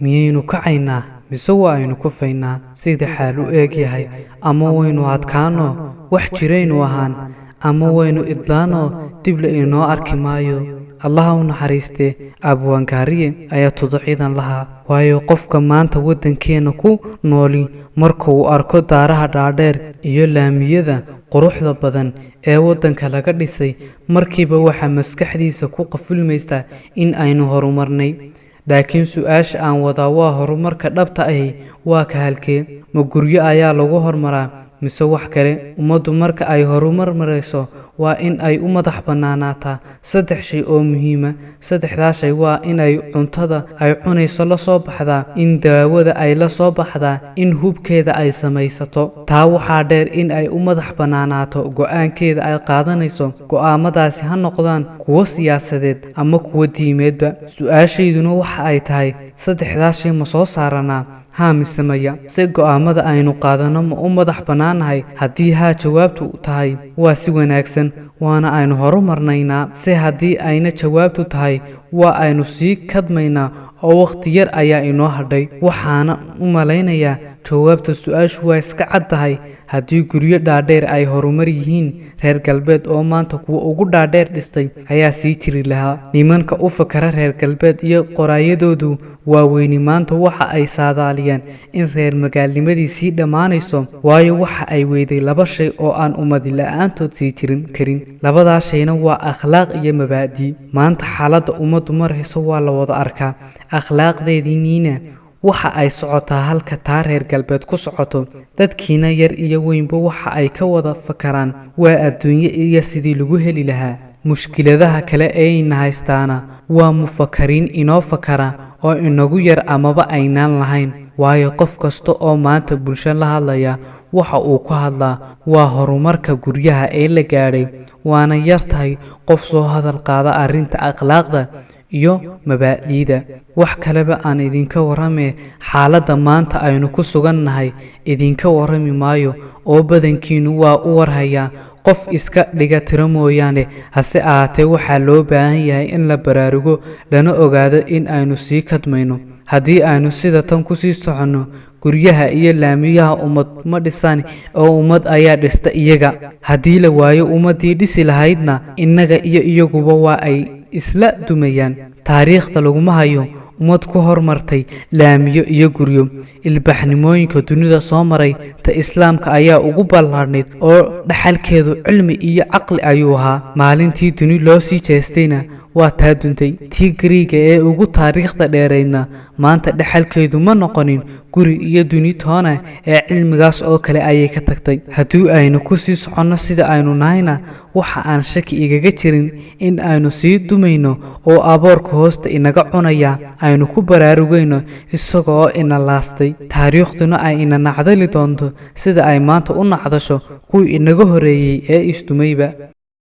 miyaynu kacaynaa mise waa aynu kufaynaa sida xaal u eeg yahay, ama waynu adkaano wax jiraynu ahaan, ama waynu idlaano dib la inoo arki maayo. allaha u naxariiste abwaangaariye ayaa tuducidan lahaa, waayo qofka maanta waddankeena ku nooli marka uu arko daaraha dhaadheer iyo laamiyada quruxda badan ee waddanka laga dhisay, markiiba waxaa maskaxdiisa ku qafulmaysaa in aynu horumarnay. laakiin su-aasha aan wadaa waa horumarka dhabta ahi waa ka halkee? ma guryo ayaa lagu horumaraa mise wax kale? ummaddu marka ay horumar marayso waa in ay u madax bannaanaataa 3 shay oo muhiima. 3daas shay waa in ay cuntada ay cunayso la soo baxdaa, in daawada ay la soo baxdaa, in hubkeeda ay samaysato. taa waxaa dheer in ay u madax bannaanaato go'aankeeda ay qaadanayso. go'aamadaasi ha noqdaan kuwo siyaasadeed ama kuwo diimeedba. su-aashayduna waxa ay tahay 3daas shay ma soo saaranaa haa mise maya? si go'aamada aynu qaadano ma u madax bannaanahay? haddii haa jawaabtu tahay waa si wanaagsan, waana aynu horumarnaynaa. si haddii ayna jawaabtu tahay waa aynu sii kadmaynaa oo wakhti yar ayaa inoo hadhay. waxaana u malaynayaa jawaabta su-aashu waa iska caddahay. haddii guryo dhaadheer ay horumar yihiin, reer galbeed oo maanta kuwa ugu dhaadheer dhistay ayaa sii jiri lahaa. nimanka u fakara reer galbeed iyo qoraayadoodu waaweyni maanta waxa ay saadaaliyaan in reer magaalnimadii sii dhammaanayso, waayo waxa ay weyday 2 shay oo aan ummadi la-aantood sii jirin karin. 2daas shayna waa akhlaaq iyo mabaadi'. maanta xaaladda ummaddu marayso waa la wada arkaa. akhlaaqdeediiniina waxa ay socotaa halka taa reer galbeed ku socoto. dadkiina yar iyo weynba waxa ay ka wada fakaraan waa adduunye iyo sidii lagu heli lahaa. mushkiladaha kale eeyna haystaana waa mufakariin inoo fakara oo inagu yar amaba aynaan lahayn, waayo qof kasta oo maanta bulsho la hadlaya waxa uu ku hadlaa waa horumarka guryaha ee la gaadhay. waana yar tahay qof soo hadal qaada arrinta akhlaaqda iyo mabaadi'da. wax kaleba aan idinka warramee xaaladda maanta aynu ku sugannahay idinka warrami maayo oo badankiinu waa u warhayaa. qof iska dhiga tiro mooyaane, hase ahaatee waxaa loo baahan yahay in la baraarugo lana ogaado in aynu sii kadmayno. haddii aynu sida tan ku sii soconno, guryaha iyo laamiyaha ummad ma dhisaan oo ummad ayaa dhista iyaga. haddii la waayo ummaddii dhisi lahaydna, innaga iyo iyaguba waa ay isla dumayaan. taariikhda laguma hayo ummad ku hormartay laamiyo iyo guryo. ilbaxnimooyinka dunida soo maray ta islaamka ayaa ugu ballaadhnayd oo dhaxalkeedu cilmi iyo caqli ayuu ahaa. maalintii duni loo sii jeestayna waa taa duntay. tii gariiga ee ugu taariikhda dheeraydna maanta dhaxalkeedu ma noqonin guri iyo duni toona ee cilmigaas oo kale ayay ka tagtay. haddii aynu ku sii soconno sida aynu nahayna, waxa aan shaki igaga jirin in aynu sii dumayno oo aboorka hoosta inaga cunaya aynu ku baraarugayno isaga oo ina laastay. taariikhduna ay ina nacdali doonto sida ay maanta u nacdasho kuwii inaga horeeyey ee isdumayba.